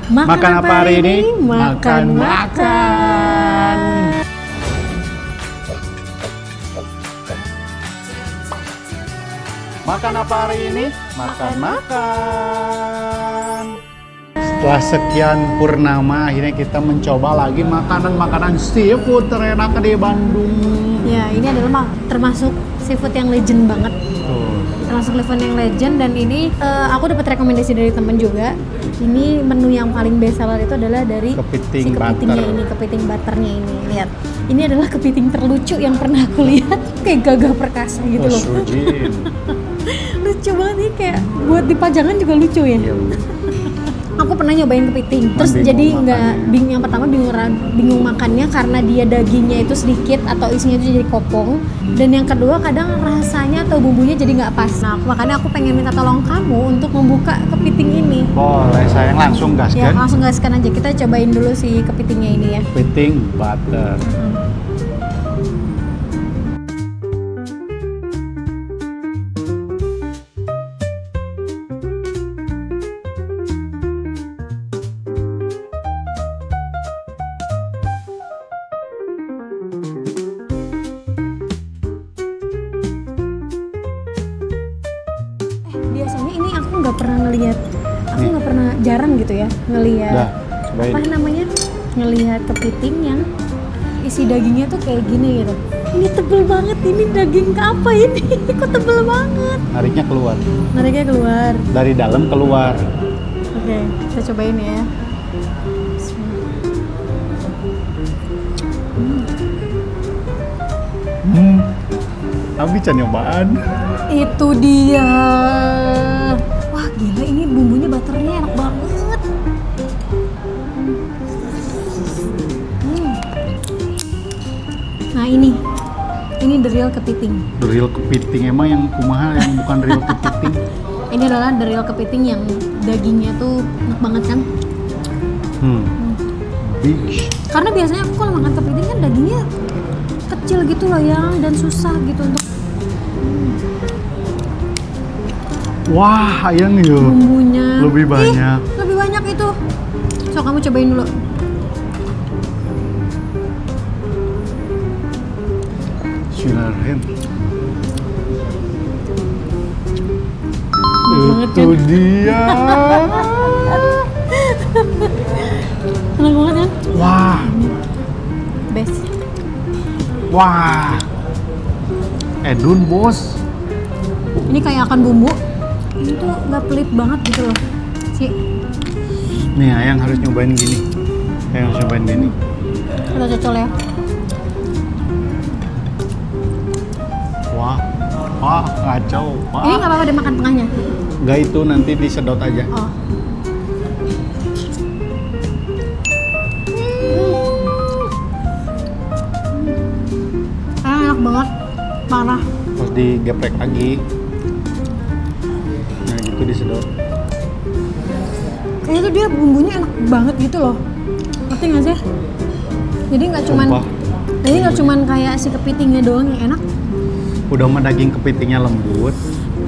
Makan apa hari ini? Makan. Makan apa hari ini? Makan. Setelah sekian purnama, akhirnya kita mencoba lagi makanan-makanan seafood terenak di Bandung. Ya, ini adalah termasuk seafood yang legend banget. Termasuk seafood yang legend, dan ini aku dapat rekomendasi dari temen juga. Ini menu yang paling best seller itu adalah dari kepiting kepiting butternya ini. Lihat, ini adalah kepiting terlucu yang pernah aku lihat. Kayak gagah perkasa gitu loh. Lucu banget nih, kayak buat di pajangan juga lucu ya. Aku pernah nyobain kepiting, terus jadi nggak bingung. Yang pertama bingung makannya karena dia dagingnya itu sedikit atau isinya itu jadi kopong, dan yang kedua kadang rasanya atau bumbunya jadi nggak pas. Nah, makanya aku pengen minta tolong kamu untuk membuka kepiting ini. Boleh, sayang, langsung gaskan? Ya, langsung gaskan aja. Kita cobain dulu si kepitingnya ini ya. Kepiting butter. Biasanya ini aku nggak pernah ngelihat, jarang gitu ya ngelihat apa namanya, ngelihat kepiting yang isi dagingnya tuh kayak gini gitu. Ini tebel banget, ini daging apa ini? Kok tebel banget? Nariknya keluar. Dari dalam keluar. Oke, kita cobain ya. Abi can nyobaan. Itu dia. Wah, gila, ini bumbunya butternya enak banget. Nah, ini the real kepiting. The real kepiting, emang yang kumaha yang bukan real kepiting. Ini adalah the real kepiting yang dagingnya tuh enak banget kan? Big. Karena biasanya aku kalau makan kepiting kan dagingnya kecil gitu loh ya, dan susah gitu untuk Wah, ayang ya. Bumbunya lebih banyak. Lebih banyak itu. So, kamu cobain dulu. Bismillahirrahmanirrahim. Banget Itu kan? dia. Enak banget kan? Wah. Best. Wah. Edun, bos. Ini kayak akan bumbu. Ini tuh nggak pelit banget gitu loh. Nih, ayang harus nyobain gini. Kita cocol ya. Wah, kacau. Wah. Ini nggak apa-apa deh makan tengahnya. Nggak, itu nanti disedot aja. Oh. Enak banget, parah. Terus digeprek lagi. Nah, gitu disedot. Kayaknya tuh dia bumbunya enak banget gitu loh. Ngerti nggak sih? Jadi nggak cuman kayak si kepitingnya doang yang enak. Udah mah daging kepitingnya lembut,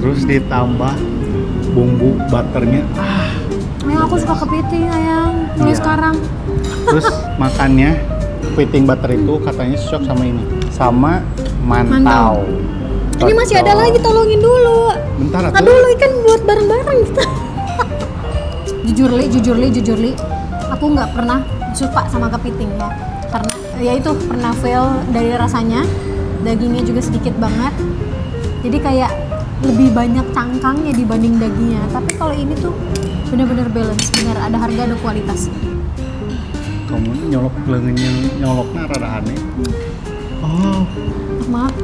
terus ditambah bumbu butternya. Ayang, aku suka kepiting, ayang. Mulai sekarang. Terus makannya kepiting butter itu katanya cocok sama ini, sama mantau. Ini masih ada lagi, tolongin dulu. Bentar, dulu kan buat bareng-bareng kita. jujur li, aku nggak pernah suka sama kepiting ya, karena ya itu pernah fail dari rasanya. Dagingnya juga sedikit banget, jadi kayak lebih banyak cangkangnya dibanding dagingnya. Tapi kalau ini tuh benar-benar balance, benar ada harga ada kualitas. Kamu nyoloknya rada aneh. Oh, Maaf.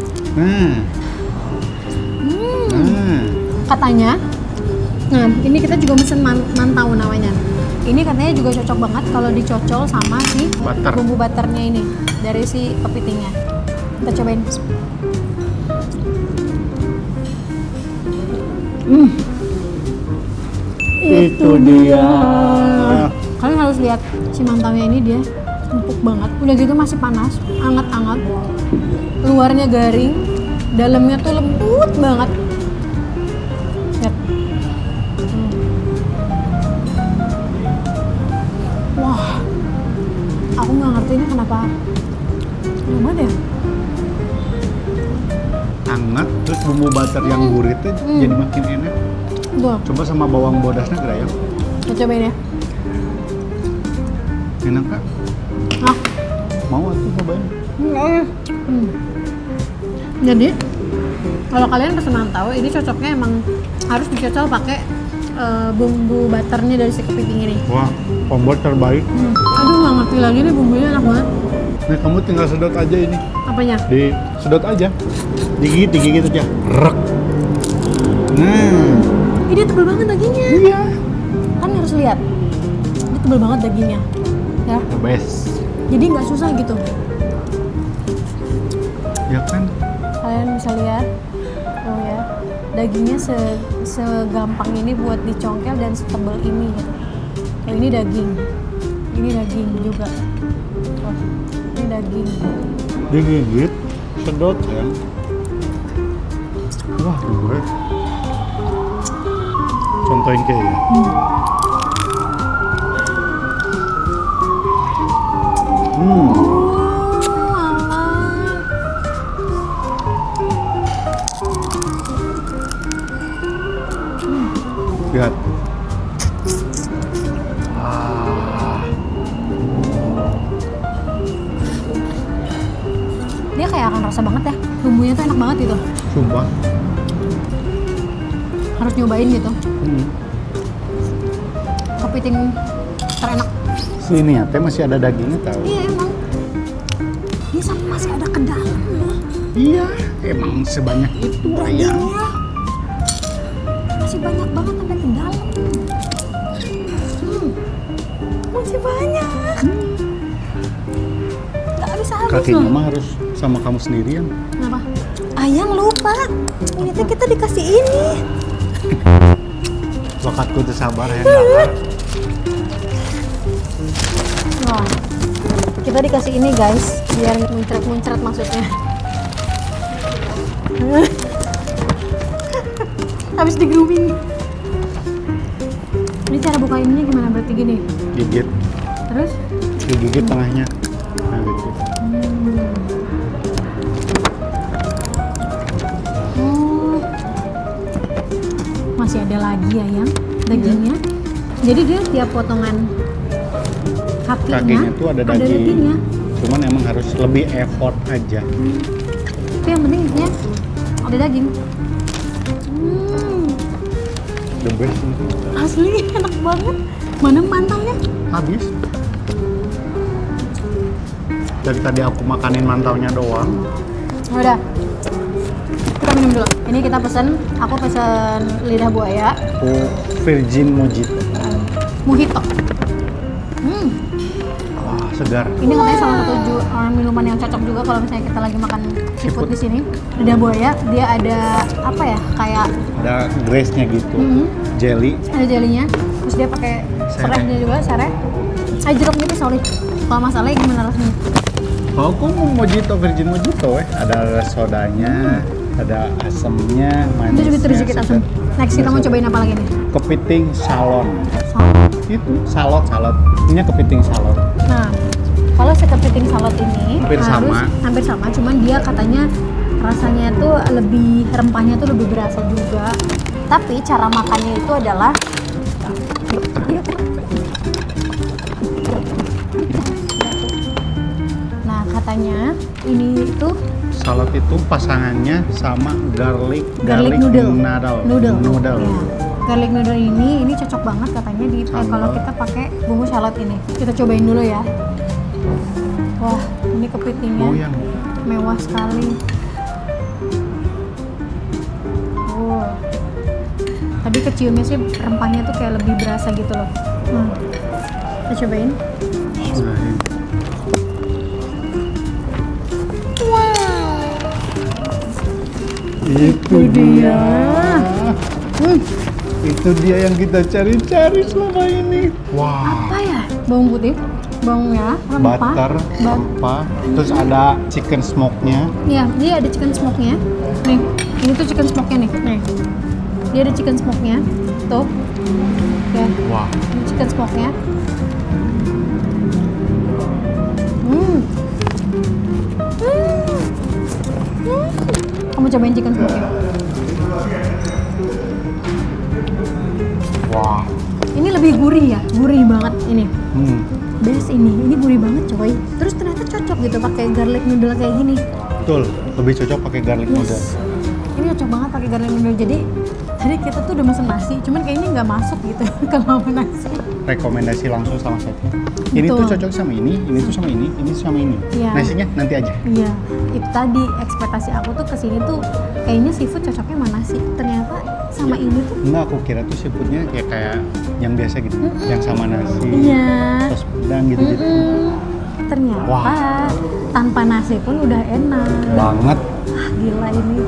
Katanya, nah ini kita juga mesen mantau namanya. Ini katanya juga cocok banget kalau dicocol sama si bumbu butternya ini dari si kepitingnya. Kita cobain. Itu dia. Kalian harus lihat si mantaunya ini, dia empuk banget. Udah gitu masih panas, anget-anget. Luarnya garing, dalamnya tuh lembut banget. Lihat. Aku nggak ngerti ini kenapa. Gimana deh? Hangat, terus bumbu butter yang gurih itu jadi makin enak. Gua Coba sama bawang bodasnya gerayam. cobain ya. Enak kak? Ah, Mau aku cobain? Jadi kalau kalian pesen mantau, ini cocoknya emang harus dicocol pakai bumbu butternya dari si kepiting ini. Wah, combo terbaik. Aduh nggak ngerti lagi nih bumbunya enak banget. Nih kamu tinggal sedot aja ini. Apanya? Sedot aja. Digigit aja. Rek. Nah. Ini tebel banget dagingnya. Iya. Kan harus lihat. Ini tebel banget dagingnya. Ya. The best. Jadi nggak susah gitu. Ya kan? Kalian bisa lihat. Oh ya. Dagingnya segampang ini buat dicongkel dan setebel ini gitu. Oh, ini daging. Ini daging juga. Oh, ini daging. Digigit, sedot ya. Wah, gue. Contohin kayak ya. Lihat. Dia kayak akan rasa banget ya. Bumbunya tuh enak banget gitu. Sumpah. Harus nyobain gitu. Kepiting terenak. Sini ya, teh masih ada dagingnya tahu. Iya emang. Ini sampai masih ada ke dalam loh. Iya, emang sebanyak itu ayam. Dagingnya. Masih banyak banget sampai ke dalam. Masih banyak. Gak bisa habis Kakinya loh. mah harus sama kamu sendirian. Kenapa? Ayang lupa. Ini tuh kita dikasih ini. Bakatku tuh sabar ya bakar. Wah, kita dikasih ini guys, biar muncrat-muncrat maksudnya. Habis di grooming. Ini cara buka ininya gimana? Berarti gini. Gigit, Terus? digigit tengahnya. Nah gitu. Oh, masih ada lagi ya yang dagingnya. Jadi dia tiap potongan kakinya Kakinya tuh ada daging. dagingnya. Cuman emang harus lebih effort aja. Tapi yang penting isinya ada daging. The best ini. Asli enak banget. Mana mantaunya? Habis. Dari tadi aku makanin mantaunya doang. Udah. Kita minum dulu. Ini kita pesen. Aku pesen lidah buaya. Aku virgin mojito. Mojito. Wah, segar. Ini katanya salah satu minuman yang cocok juga kalau misalnya kita lagi makan seafood di sini. Lidah buaya. Dia ada apa ya? Kayak Ada grace-nya gitu. Jelly. ada jelinya. Terus dia pakai serehnya juga, sereh. Jeruk nipis, sorry. Kalau masalahnya gimana rasanya? Oh, aku mau mojito, virgin mojito ada sodanya, ada asemnya, Itu manisnya. juga terus sedikit asam. Next kita mau cobain apa lagi nih? Kepiting salon. Salad. Itu salad. Ini kepiting salon. Nah, kalau si kepiting salad ini Hampir sama. Cuman dia katanya rasanya tuh lebih rempahnya tuh lebih berasa juga. Tapi cara makannya itu adalah nah katanya ini itu Salad itu pasangannya sama garlic noodle. Noodle. Ya. Garlic noodle ini cocok banget katanya di kalau kita pakai bumbu salad ini. Kita cobain dulu ya. Wah, ini kepitingnya Oh, yang mewah sekali. Oh. Tadi keciumnya sih rempahnya tuh kayak lebih berasa gitu loh. Kita cobain. Itu dia. Itu dia yang kita cari-cari selama ini. Wah. Apa ya? Bawang putih, bawang merah, rempah, Butter, rempah, terus ada chicken smoke-nya. Iya, dia ada chicken smoke-nya. Nih, ini tuh chicken smoke-nya nih. Nih. Dia ada chicken smoke-nya. Tuh. Ya. Wah. Ini chicken smoke-nya. cobain chicken smoke-nya. Wah. Ini lebih gurih ya, gurih banget ini. Hmm. Best ini gurih banget coy. Terus ternyata cocok gitu pakai garlic noodle kayak gini. Betul, lebih cocok pakai garlic noodle. Yes. Ini cocok banget pakai garlic noodle. Jadi tadi kita tuh udah mesen nasi, cuman kayaknya nggak masuk gitu kalau mau nasi. Rekomendasi langsung sama saya. Ini Betul. tuh cocok sama ini tuh sama ini sama ini. Iya. Nasinya nanti aja. Iya, itu tadi ekspektasi aku tuh kesini tuh kayaknya seafood cocoknya sama nasi. Ternyata sama ini tuh Enggak, aku kira tuh seafoodnya kayak yang biasa gitu, yang sama nasi, iya. sos pedang gitu-gitu. Ternyata Wah. tanpa nasi pun udah enak. Banget. Ah, gila ini.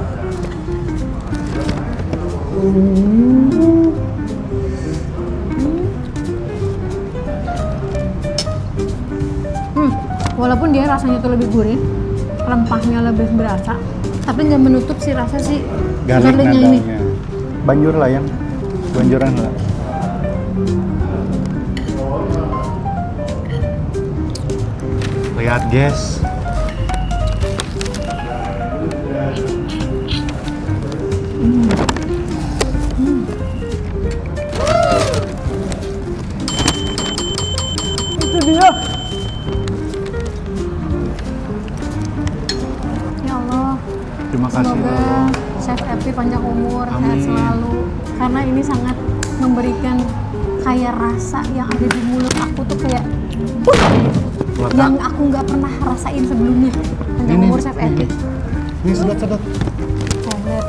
Walaupun dia rasanya tuh lebih gurih, rempahnya lebih berasa, tapi nggak menutup si rasa si Garlic garlicnya ini. nadanya. Banjur lah yang banjuran lah. Lihat guys. Itu dia. Ya Allah. Terima kasih. Semoga Chef Epi panjang umur, sehat Amin. selalu. Karena ini sangat memberikan kayak rasa yang ada di mulut aku tuh kayak Buat yang aku nggak pernah rasain sebelumnya. Panjang umur Chef Epi. Ini sedot-sedot. Oh, lihat.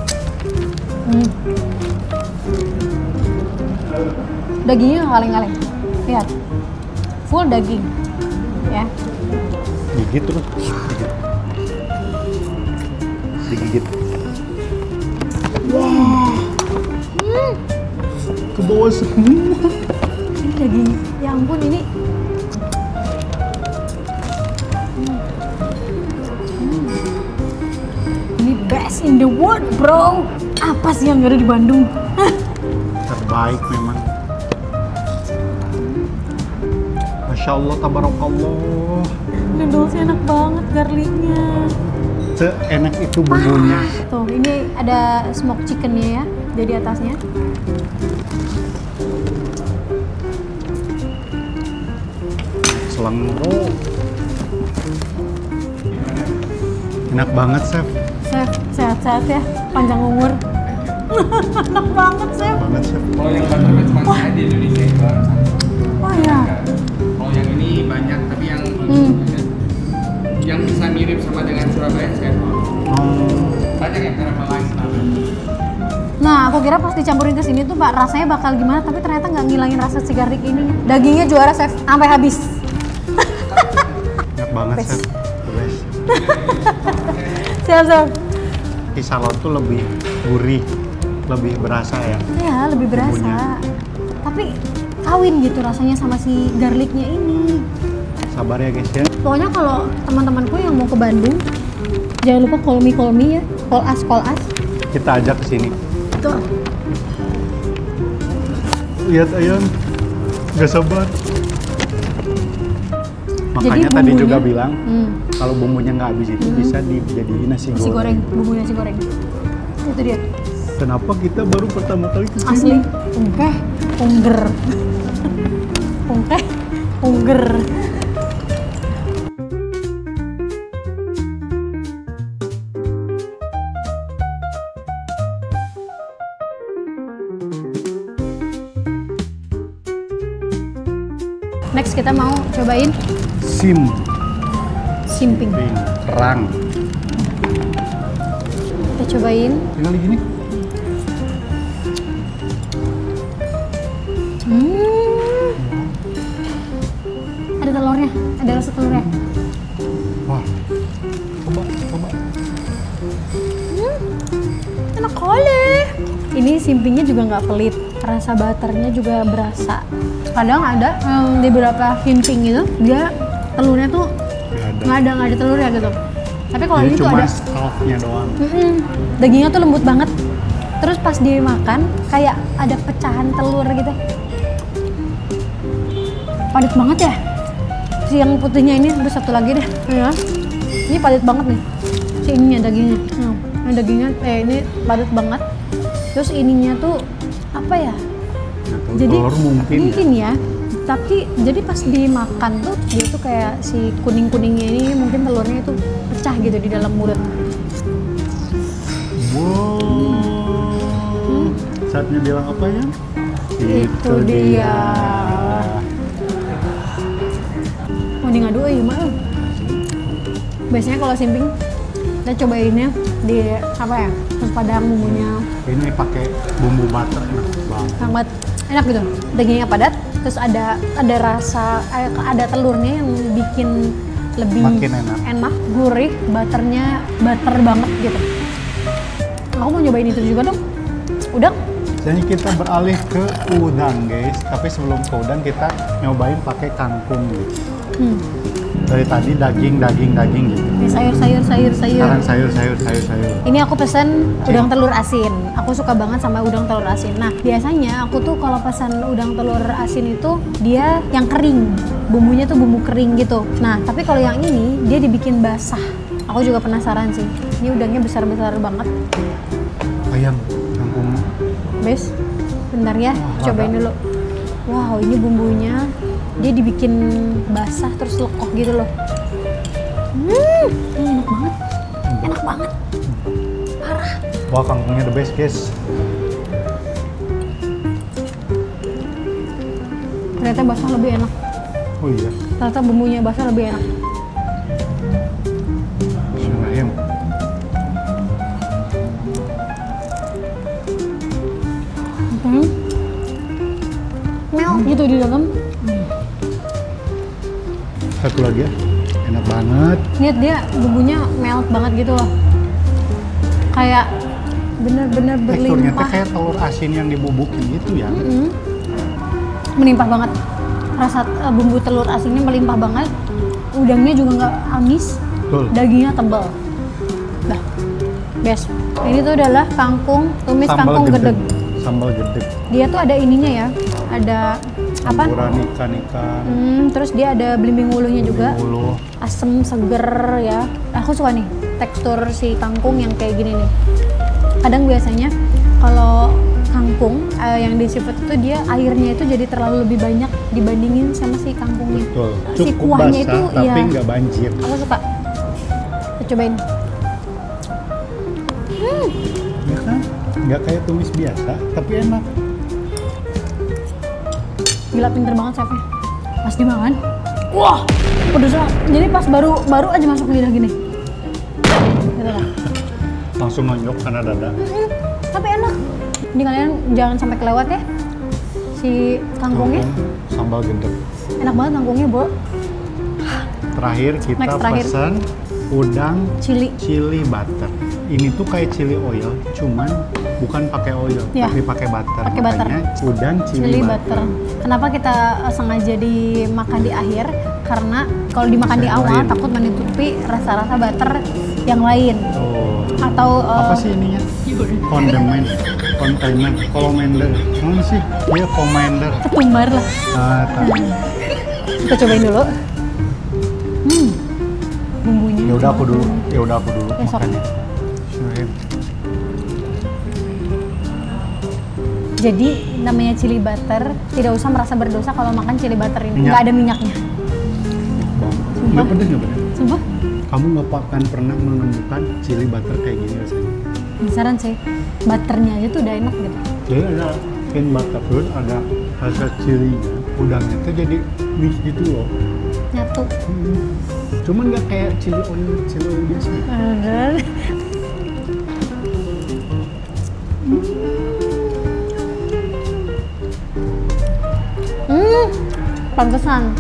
Dagingnya nggak kaleng-kaleng. Lihat. Full daging. Ya. Gigit terus. Digigit. Wah. Ke bawah semua. Ini daging. Ya ampun ini. Ini best in the world, bro. Apa sih yang nggak ada di Bandung? Terbaik memang. Masya Allah, tabarakallah. Noodlesnya enak banget, garlicnya. Seenak itu bumbunya. Tuh, ini ada smoked chickennya ya, jadi atasnya. Selengro. Enak banget, Chef. Chef, sehat-sehat ya, panjang umur. Enak banget, Chef. Banget, Chef. Kalau yang buttermilk cuma saya di Indonesia itu baru satu. Wah ya. Kalau yang ini banyak, tapi yang bisa mirip sama dengan Surabaya saya Oh, banyak yang caramelized nama. Nah, aku kira pas dicampurin ke sini tuh Pak rasanya bakal gimana, tapi ternyata nggak ngilangin rasa si garlic ini. Dagingnya juara, Chef, sampai habis. enak banget, Best. Chef. The best. Siap, Chef. Kisalon tuh lebih gurih, lebih berasa ya. Ya, lebih berasa. Bumbunya. Tapi kawin gitu rasanya sama si garlicnya ini. Sabar ya guys ya. Pokoknya kalau teman-temanku yang mau ke Bandung, jangan lupa call me ya. Call us. Kita ajak ke sini. Tuh. Lihat Ayan, gak sabar. Makanya Jadi tadi bumbunya- juga bilang Hmm. kalau bumbunya nggak habis itu bisa dijadiin nasi Nasi goreng, goreng. bumbunya nasi goreng. Itu dia. Kenapa kita baru pertama kali ke sini? Asli. Ungkeh, ungger. Ungkeh, ungger. Next kita mau cobain simping. Kerang. Kita cobain. Tinggal gini. Ada telurnya, ada rasa telurnya. Wah. Coba. Enak kali. Ini simpingnya juga nggak pelit, rasa butternya juga berasa. Kadang ada di beberapa simping itu dia telurnya tuh Nggak ada. nggak ada telurnya gitu. Tapi kalau Ini ini tuh cuma ada. scalp-nya doang. Dagingnya tuh lembut banget. Terus pas dimakan kayak ada pecahan telur gitu. Padat banget ya. Si yang putihnya ini, terus satu lagi deh. Ya. Ini padat banget nih. Si ininya dagingnya. Ini dagingnya, ini padat banget. Terus ininya tuh apa ya? Atau Jadi telur mungkin ya. Tapi jadi pas dimakan tuh dia tuh kayak si kuning-kuningnya ini mungkin telurnya itu pecah gitu di dalam mulut. Wow. Saatnya bilang apa ya? Itu dia. Mau di ngadu gimana? Biasanya kalau simping kita cobainnya di apa ya? Terus padang bumbunya Ini pakai bumbu butter enak banget. sangat enak gitu. Dagingnya padat, terus ada rasa ada telurnya yang bikin lebih Makin enak. gurih, butternya butter banget gitu. Aku mau nyobain itu juga dong. Udang? Jadi kita beralih ke udang guys, tapi sebelum ke udang kita nyobain pakai kangkung gitu. Dari tadi daging gitu. Ini sayur. Sekarang sayur. Ini aku pesen udang telur asin. Aku suka banget sama udang telur asin. Nah, biasanya aku tuh kalau pesan udang telur asin itu dia yang kering. Bumbunya tuh bumbu kering gitu. Nah, tapi kalau yang ini dia dibikin basah. Aku juga penasaran sih. Ini udangnya besar-besar banget. Ayam kangkung. Bes, bentar ya, cobain dulu. Wow, ini bumbunya dia dibikin basah terus lekok gitu loh. Ini enak banget. Parah. Wah, kangkungnya the best guys. Ternyata basah lebih enak. Oh iya. Ternyata bumbunya basah lebih enak. Bismillahirrahmanirrahim. Melt gitu di dalam. Satu lagi ya. Enak banget. Lihat dia bumbunya melt banget gitu loh. Kayak bener-bener Teksturnya tuh berlimpah. kayak telur asin yang dibubukin gitu ya. Melimpah banget. Rasa bumbu telur asinnya melimpah banget. Udangnya juga nggak amis. Betul. Dagingnya tebal. Dah, best. Ini tuh adalah kangkung, tumis Sambal kangkung gedeg. Sambal gedeg. Dia tuh ada ininya ya, ada apa? Campuran ikan-ikan. Terus dia ada belimbing wulunya juga. Ulu. Asem, seger ya. Aku suka nih tekstur si kangkung yang kayak gini nih. Kadang biasanya kalau kangkung yang di seafood itu dia airnya itu jadi terlalu lebih banyak dibandingin sama si kangkungnya. Betul. Si Cukup kuahnya basah itu tapi ya. nggak banjir. Aku suka. Kita cobain. Ya kan? Nggak kayak tumis biasa, tapi enak. Gila, pinter banget chefnya. Pas dimakan, wah, pedesnya. Jadi pas baru aja masuk lidah gini. Gitu kan. Langsung nonjok karena dada. Tapi enak. Ini kalian jangan sampai kelewat ya. Si kangkungnya Sambal gedeg. enak banget kangkungnya, Bro. Terakhir kita Next, terakhir. pesan udang Chili. butter. Ini tuh kayak chili oil, cuman bukan pakai oil, Ya. tapi pakai butter. Pakai butter. Makanya udang chili butter. Kenapa kita sengaja dimakan di akhir? Karena kalau dimakan di Yang awal lain. takut menutupi rasa-rasa butter yang lain. Oh. Atau Apa sih ininya? Kondemen, Commander. Mana sih? Iya, Commander. ketumbar lah. Tahu. Kita cobain dulu. Bumbunya. Ya udah aku dulu Besok. makannya. Bismillahirrahmanirrahim. Jadi namanya chili butter, tidak usah merasa berdosa kalau makan chili butter ini. Minyak. Nggak ada minyaknya. Nggak pedes. Sumpah, Kamu nggak akan pernah menemukan chili butter kayak gini rasanya. penasaran sih. Butternya aja tuh udah enak gitu. Jadi ada thin butter terus ada rasa chilinya, udangnya tuh jadi mix gitu loh. Nyatu. Cuman nggak kayak chili oil biasa. Pantesan.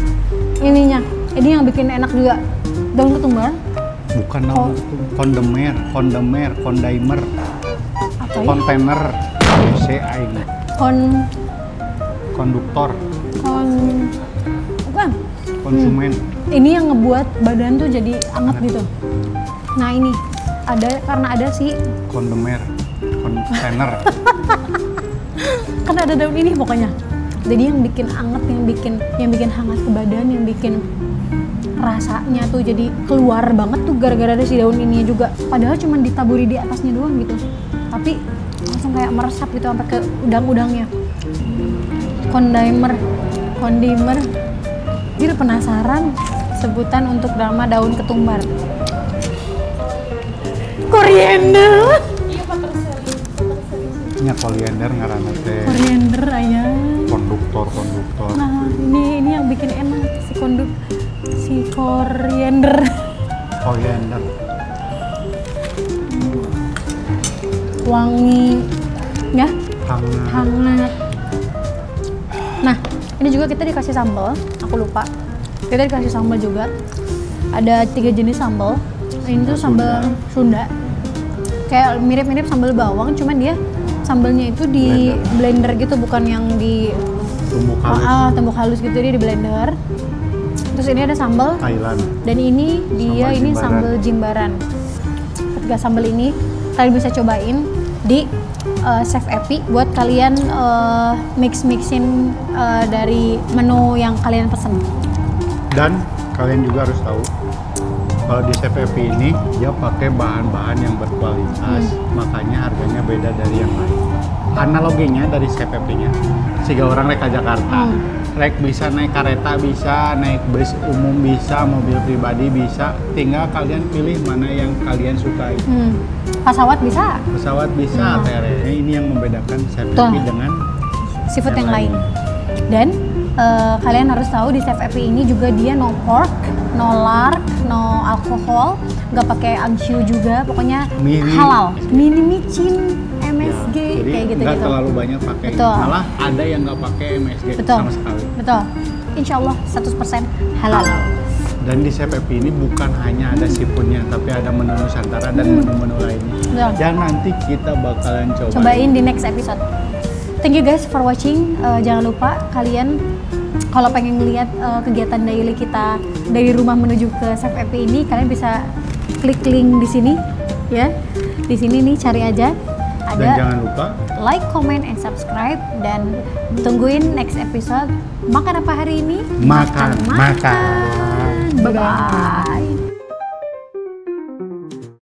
Ininya, ini yang bikin enak juga. Daun ketumbar. Bukan nama itu, kondamer, Apa ya? kontainer, CA ini, konduktor, bukan. konsumen. Ini yang ngebuat badan tuh jadi anget gitu. Nah ini karena ada si Kondamer, kontainer. kan ada daun ini pokoknya. Jadi yang bikin anget, yang bikin hangat ke badan, yang bikin rasanya tuh jadi keluar banget tuh gara-gara ada si daun ini juga. Padahal cuma ditaburi di atasnya doang gitu. Tapi langsung kayak meresap gitu sampai ke udang-udangnya. Kondimer. Jadi penasaran sebutan untuk drama daun ketumbar. Koriander. Nya koriander ngaranna teh. Koriander aya. Konduktor. Nah, ini yang bikin enak si koriander. Koriander. Wangi ya, hangat. Nah, ini juga kita dikasih sambal, aku lupa. Kita dikasih sambal juga. Ada 3 jenis sambal. Ini tuh sambal Sunda. Kayak mirip-mirip sambal bawang, cuman dia sambalnya itu di blender gitu, bukan yang di tumbuk halus gitu, dia di blender. Terus ini ada sambal Thailand. Dan ini dia sambal jimbaran. Ketiga sambal ini kalian bisa cobain di Chef Epi buat kalian mixin dari menu yang kalian pesen. Dan kalian juga harus tahu kalau di Chef Epi ini dia pakai bahan-bahan yang berkualitas, makanya harganya beda dari yang lain. Analoginya dari Chef Epi-nya, sehingga orang rek ke Jakarta, rek bisa naik kereta, bisa naik bus umum, bisa mobil pribadi, bisa. Tinggal kalian pilih mana yang kalian sukai. Pesawat bisa. Ini yang membedakan Chef Epi dengan seafood yang lain. Dan kalian harus tahu di Chef Epi ini juga dia no pork, no lard, no alkohol, nggak pakai angsiu juga, pokoknya halal. Mini micin, MSG, jadi kayak gitu. Nggak terlalu banyak pakai. Malah ada yang nggak pakai MSG sama sekali. Betul. Insya Allah 100% halal. Dan di Chef Epi ini bukan hanya ada seafoodnya, tapi ada menu Nusantara dan menu-menu lainnya. Yang nanti kita bakalan cobain di next episode. Thank you guys for watching. Jangan lupa kalian kalau pengen lihat kegiatan daily kita dari rumah menuju ke Chef Epi ini, kalian bisa klik link di sini ya. Di sini nih cari aja. Ada. Dan jangan lupa like, comment, and subscribe, dan tungguin next episode. Makan apa hari ini? Makan. Bye bye.